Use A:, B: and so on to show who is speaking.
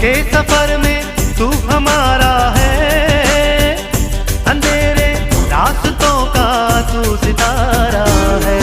A: के सफर में तू हमारा है, अंधेरे रास्तों का तू सितारा है।